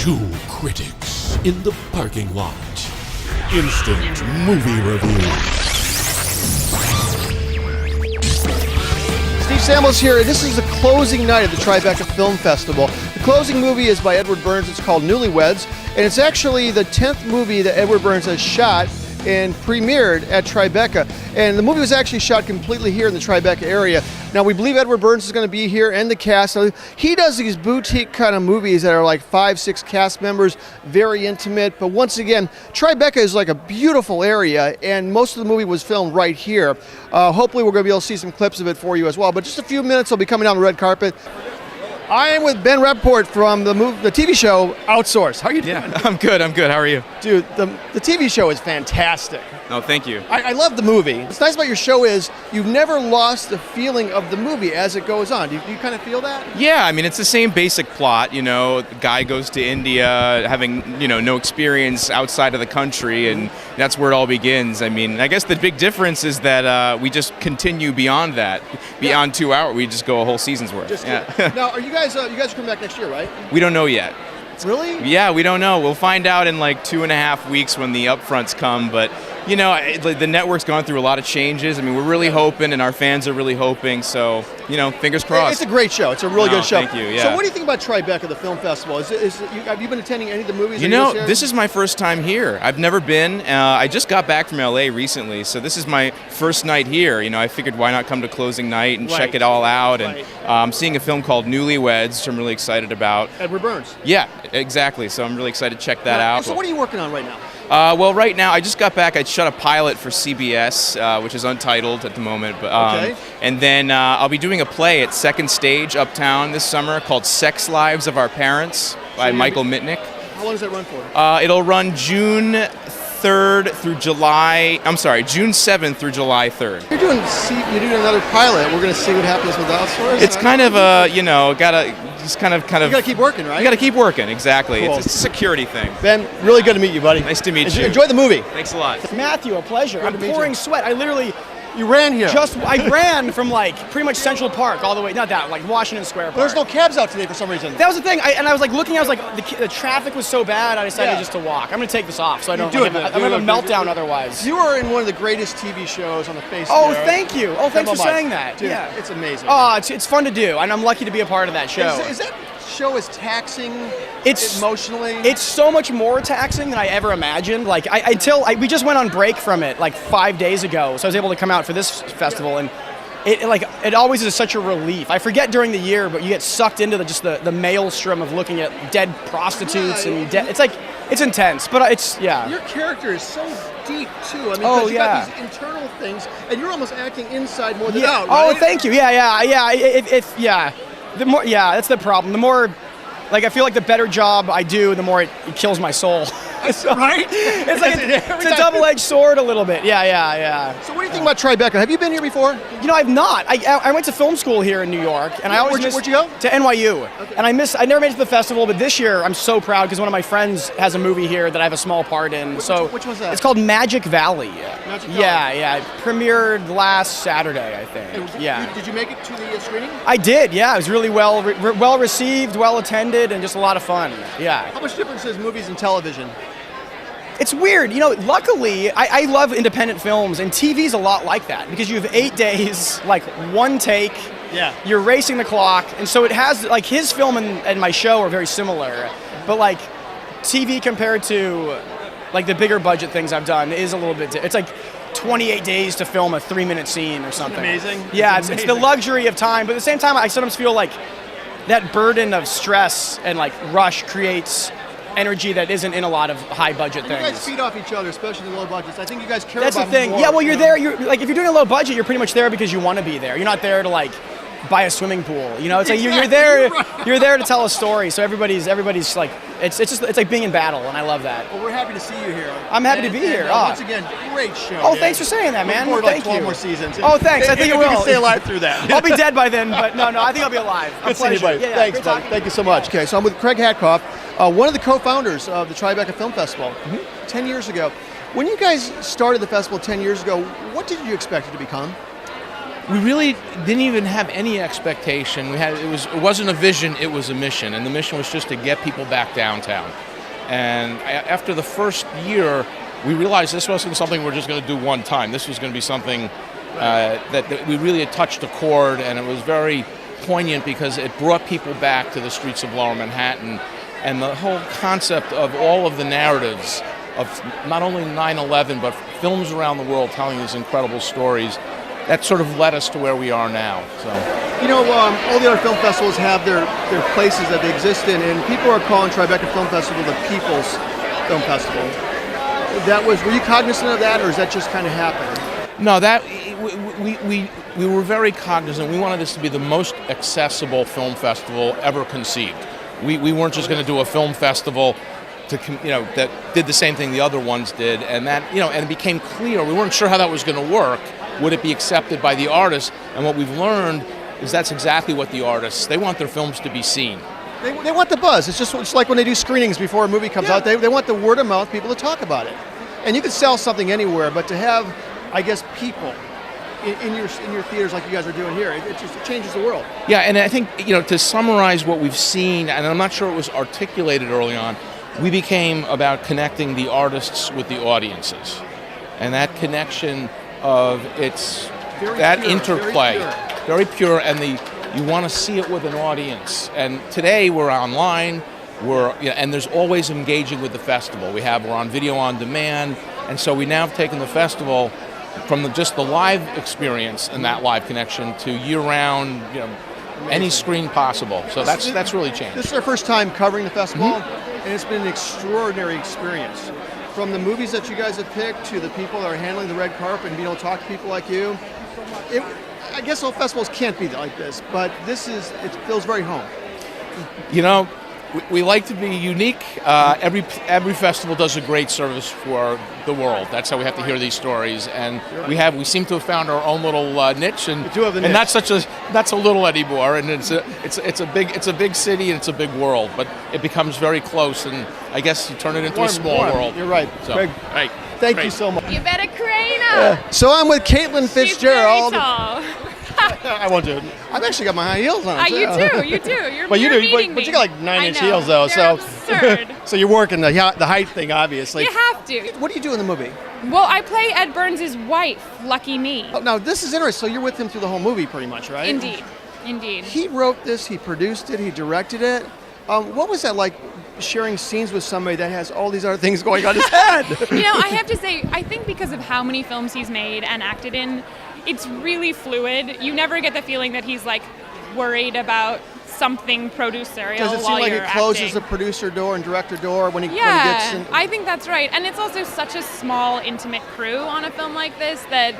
Two critics in the parking lot. Instant movie review. Steve Samuels here. This is the closing night of the Tribeca Film Festival. The closing movie is by Edward Burns. It's called Newlyweds, and it's actually the 10th movie that Edward Burns has shot and premiered at Tribeca. And the movie was actually shot completely here in the Tribeca area. Now, we believe Edward Burns is going to be here and the cast. Now, he does these boutique kind of movies that are like 5-6 cast members, very intimate. But once again, Tribeca is like a beautiful area, and most of the movie was filmed right here. Hopefully, we're going to be able to see some clips of it for you as well. But just a few minutes, I'll be coming down the red carpet. I am with Ben Rappaport from the TV show Outsource. How are you doing? Yeah, I'm good. How are you? Dude, the TV show is fantastic. No, thank you. I love the movie. What's nice about your show is you've never lost the feeling of the movie as it goes on. Do you kind of feel that? Yeah, I mean, it's the same basic plot. You know, the guy goes to India having, no experience outside of the country, and that's where it all begins. I mean, I guess the big difference is that we just continue beyond that. Beyond 2 hours, we just go a whole season's worth. Now, are you guys coming back next year, right? We don't know yet. Really? Yeah, we don't know. We'll find out in like 2.5 weeks when the upfronts come, but the network's gone through a lot of changes. I mean, we're really hoping, and our fans are really hoping, so, fingers crossed. It's a great show. It's a really good show. Thank you, yeah. So what do you think about Tribeca, the film festival? Have you been attending any of the movies? This is my first time here. I've never been. I just got back from LA recently, so this is my first night here. I figured why not come to closing night and check it all out. And I'm seeing a film called Newlyweds, which I'm really excited about. Edward Burns. Yeah, exactly. So I'm really excited to check that out. So what are you working on right now? Well, right now, I just got back. I shot a pilot for CBS, which is untitled at the moment. But, okay. And then I'll be doing a play at Second Stage Uptown this summer called Sex Lives of Our Parents by Michael Mitnick. How long does that run for? It'll run June 3rd through June 7th through July 3rd. You're doing another pilot. We're going to see what happens with Outsource. It's kind of you gotta keep working, right? You gotta keep working, exactly. Cool. It's a security thing. Ben, really good to meet you, buddy. Nice to meet you. Enjoy the movie. Thanks a lot. Matthew, a pleasure. I'm pouring sweat. You ran here. I ran from pretty much Central Park all the way, not that, Washington Square Park. But there's no cabs out today for some reason. That was the thing. I was looking, the traffic was so bad, I decided just to walk. I'm going to take this off so I don't I'm going to have a meltdown otherwise. You are in one of the greatest TV shows on the face of the earth. Thank you. Oh, thanks for saying that. Dude, yeah. It's amazing. Oh, it's fun to do, and I'm lucky to be a part of that show. Is that show as taxing emotionally? It's so much more taxing than I ever imagined. We just went on break from it 5 days ago, so I was able to come out for this festival, and it always is such a relief. I forget during the year, but you get sucked into the maelstrom of looking at dead prostitutes it's intense, but Your character is so deep too. I mean, you got these internal things, and you're almost acting inside more than out. Right? Oh, thank you. Yeah. The more, that's the problem. The more, I feel like the better job I do, the more it kills my soul. Right? It's a double-edged sword a little bit. Yeah. So what do you think about Tribeca? Have you been here before? I've not. I went to film school here in New York, and I always Where'd you go? To NYU. Okay. And I never made it to the festival, but this year I'm so proud because one of my friends has a movie here that I have a small part in. Which one's that? It's called Magic Valley. Magic Valley. Yeah. It premiered last Saturday, I think. Did you make it to the screening? I did. Yeah, it was really well received, well attended, and just a lot of fun. Yeah. How much difference is movies and television? It's weird. Luckily, I love independent films, and TV's a lot like that because you have 8 days, one take. Yeah. You're racing the clock, and so it has, his film and my show are very similar, but, TV compared to, the bigger budget things I've done is a little bit, it's 28 days to film a 3-minute scene or something. Amazing. Yeah, it's the luxury of time, but at the same time, I sometimes feel that burden of stress and, rush creates energy that isn't in a lot of high budget things. You guys feed off each other, especially the low budgets. I think you guys care That's about the thing. more, Yeah, well, you're there. You're if you're doing a low budget, you're pretty much there because you want to be there. You're not there to buy a swimming pool. It's you're there. You're there to tell a story. So everybody's it's like being in battle, and I love that. Well, we're happy to see you here. I'm happy to be here. Once again, great show. Oh, thanks for saying that, man. Looking forward to 12 12 more seasons. Oh, thanks. I think you will. You can stay alive through that. I'll be dead by then, but no, I think I'll be alive. Good seeing you, buddy. Yeah, thanks, buddy. Thank you so much. Okay, so I'm with Craig Hatkoff, one of the co-founders of the Tribeca Film Festival 10 years ago. When you guys started the festival 10 years ago, what did you expect it to become? we really didn't even have any expectation. It wasn't a vision, it was a mission, and the mission was just to get people back downtown. And after the first year, we realized this wasn't something we're just going to do one time. This was going to be something that we really had touched a chord, and it was very poignant because it brought people back to the streets of Lower Manhattan, and the whole concept of all of the narratives of not only 9/11 but films around the world telling these incredible stories. That sort of led us to where we are now. So, all the other film festivals have their places that they exist in, and people are calling Tribeca Film Festival the People's Film Festival. Were you cognizant of that, or is that just kind of happened? No, that we were very cognizant. We wanted this to be the most accessible film festival ever conceived. We weren't just going to do a film festival that did the same thing the other ones did, and and it became clear we weren't sure how that was going to work. Would it be accepted by the artists? And what we've learned is that's exactly what the artists, they want their films to be seen. They want the buzz. It's like when they do screenings before a movie comes out. They want the word of mouth people to talk about it. And you can sell something anywhere, but to have, I guess, people in your theaters like you guys are doing here, it just changes the world. Yeah, and I think to summarize what we've seen, and I'm not sure it was articulated early on, we became about connecting the artists with the audiences, and that connection of interplay, very pure, and you want to see it with an audience. And today we're online, and there's always engaging with the festival. We're on video on demand, and so we now have taken the festival from just the live experience and that live connection to year-round, any screen possible. So that's really changed. This is our first time covering the festival, and it's been an extraordinary experience. From the movies that you guys have picked to the people that are handling the red carpet and being able to talk to people like you. I guess all festivals can't be like this, but it feels very home. We like to be unique. Every festival does a great service for the world. That's how we have to hear these stories, and we seem to have found our own little niche, and that's a little anymore. And it's a big city and it's a big world, but it becomes very close, and I guess you turn it into a small world. You're right, So, Greg. Right. Thank you so much. You better crane up. So I'm with Caitlin Fitzgerald. She's very tall. I won't do it. I've actually got my high heels on. You do. You're But you meeting but you me. got like 9-inch I know. heels though. They're So absurd. so you're working the height thing, obviously. You have to. What do you do in the movie? Well, I play Ed Burns' wife. Lucky me. Oh, now this is interesting. So you're with him through the whole movie, pretty much, right? Indeed. He wrote this. He produced it. He directed it. What was that like? Sharing scenes with somebody that has all these other things going on his head. I have to say, I think because of how many films he's made and acted in, it's really fluid. You never get the feeling that he's like worried about something producerial Does it seem while like you're it closes acting. the producer door and director door when he Yeah, gets in? I think that's right. And it's also such a small, intimate crew on a film like this that,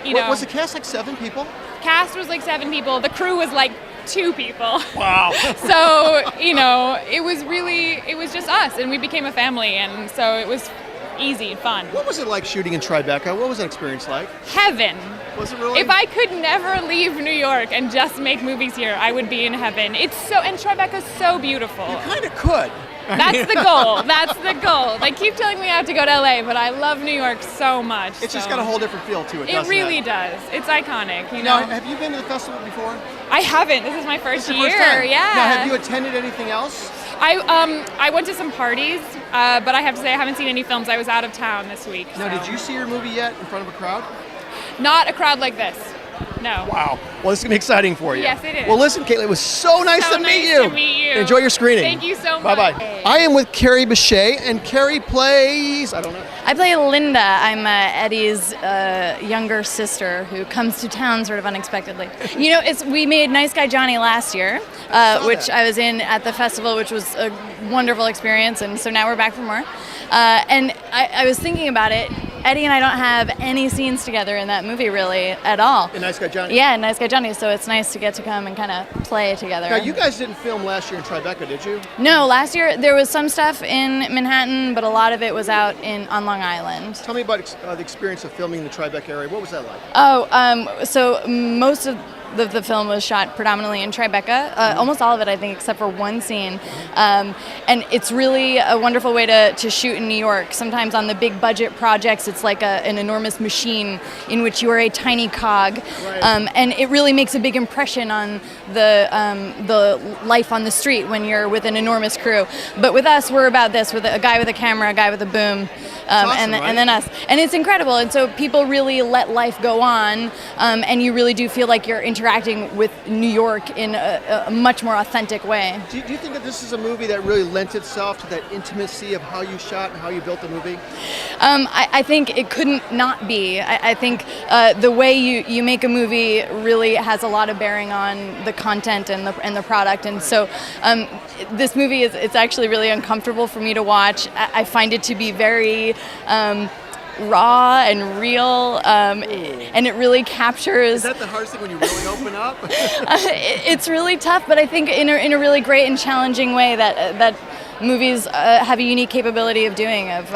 Was the cast like 7 people? Cast was like 7 people. The crew was like 2 people. Wow. So, it was just us, and we became a family, and so it was easy and fun. What was it like shooting in Tribeca? What was that experience like? Heaven. Was it really? If I could never leave New York and just make movies here, I would be in heaven. And Tribeca's so beautiful. You kind of could. That's the goal. That's the goal. They keep telling me I have to go to LA, but I love New York so much. It's just got a whole different feel to it, It doesn't really it? does. It's iconic, Now, have you been to the festival before? I haven't. This is my first It's year. your first time. Yeah. Now, have you attended anything else? I went to some parties, but I have to say I haven't seen any films. I was out of town this week. Now, so. did you see your movie yet in front of a crowd? Not a crowd like this. No. Wow. Well, this is going to be exciting for you. Yes, it is. Well, listen, Caitlin, it was so nice to meet you. To meet you. Enjoy your screening. Thank you so much. Bye-bye. I am with Carrie Bechet, and Carrie plays, I don't know. I play Linda. I'm Eddie's younger sister who comes to town sort of unexpectedly. We made Nice Guy Johnny last year, which I was in at the festival, which was a wonderful experience, and so now we're back for more. And I was thinking about it. Eddie and I don't have any scenes together in that movie really at all. In Nice Guy Johnny? Yeah, Nice Guy Johnny. So it's nice to get to come and kind of play together. Now, you guys didn't film last year in Tribeca, did you? No, last year there was some stuff in Manhattan, but a lot of it was out on Long Island. Tell me about the experience of filming in the Tribeca area. What was that like? So most of the film was shot predominantly in Tribeca, almost all of it, I think, except for one scene. And it's really a wonderful way to shoot in New York. Sometimes on the big budget projects, it's like an enormous machine in which you are a tiny cog. And it really makes a big impression on the life on the street when you're with an enormous crew. But with us, we're about this, with a guy with a camera, a guy with a boom, awesome, and then us. And it's incredible. And so people really let life go on, and you really do feel like you're interacting with New York in a much more authentic way. Do you think that this is a movie that really lent itself to that intimacy of how you shot and how you built the movie? I think it couldn't not be. I think the way you make a movie really has a lot of bearing on the content and the product. And so this movie it's actually really uncomfortable for me to watch. I find it to be very raw and real, and it really captures. Is that the hardest thing when you really open up? It's really tough, but I think in a really great and challenging way that movies have a unique capability of doing, of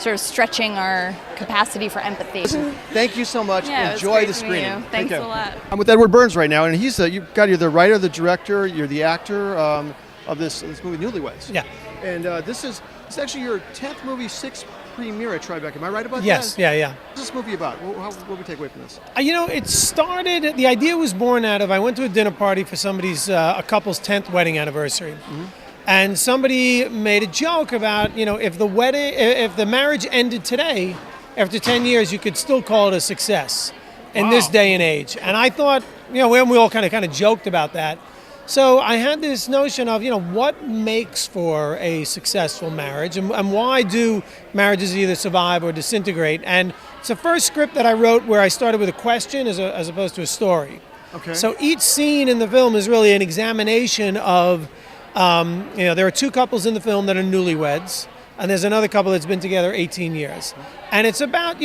sort of stretching our capacity for empathy. Thank you so much. Yeah, Enjoy the it was great screening. meeting you. Thanks a lot. I'm with Edward Burns right now, and he's you're the writer, the director, you're the actor of this movie, Newlyweds. Yeah. And this is actually your 10th movie, 6th premiere at Tribeca. Am I right about Yes, that? yeah. What's this movie about? What do we take away from this? It started, the idea was born out of, I went to a dinner party for somebody's, a couple's 10th wedding anniversary. Mm-hmm. And somebody made a joke about, if the marriage ended today, after 10 years, you could still call it a success in this day and age. And I thought, we all kind of joked about that. So I had this notion of, what makes for a successful marriage, and why do marriages either survive or disintegrate? And it's the first script that I wrote where I started with a question as opposed to a story. Okay. So each scene in the film is really an examination of, there are two couples in the film that are newlyweds, and there's another couple that's been together 18 years. And it's about,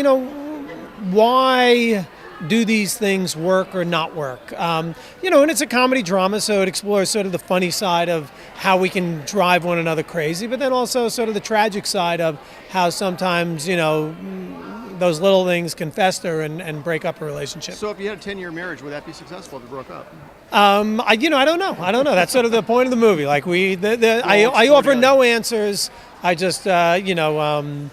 why do these things work or not work? And it's a comedy drama, so it explores sort of the funny side of how we can drive one another crazy, but then also sort of the tragic side of how sometimes, those little things can fester and break up a relationship. So if you had a 10-year marriage, would that be successful if it broke up? I don't know. That's sort of the point of the movie. Like I offer no answers. I just, offer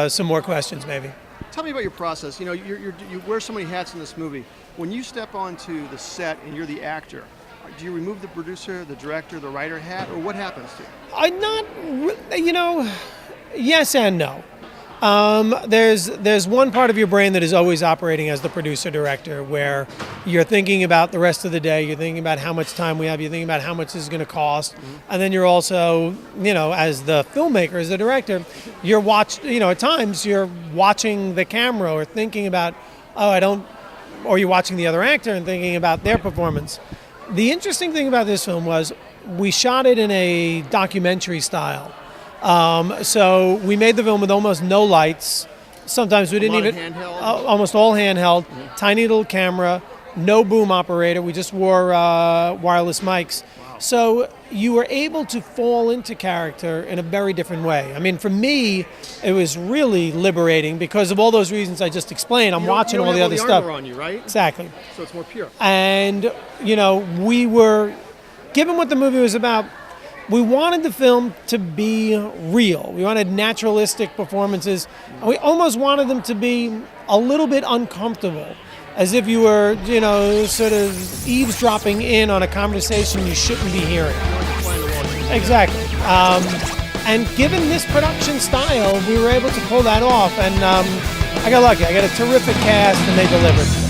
some more questions maybe. Tell me about your process. You wear so many hats in this movie. When you step onto the set and you're the actor, do you remove the producer, the director, the writer hat, or what happens to you? Yes and no. There's one part of your brain that is always operating as the producer director, where you're thinking about the rest of the day, you're thinking about how much time we have, you're thinking about how much this is going to cost, and then you're also, as the filmmaker, as the director, at times you're watching the camera or thinking about, or you're watching the other actor and thinking about their performance. The interesting thing about this film was we shot it in a documentary style. So we made the film with almost no lights. Sometimes we didn't even handheld. Almost all handheld. Tiny little camera, no boom operator. We just wore wireless mics. Wow. So you were able to fall into character in a very different way. I mean, for me, it was really liberating because of all those reasons I just explained. I'm watching all the other stuff. Armor on you, right? Exactly. So it's more pure. And we were, given what the movie was about, we wanted the film to be real. We wanted naturalistic performances. And we almost wanted them to be a little bit uncomfortable, as if you were, sort of eavesdropping in on a conversation you shouldn't be hearing. Exactly. And given this production style, we were able to pull that off. And I got lucky. I got a terrific cast, and they delivered.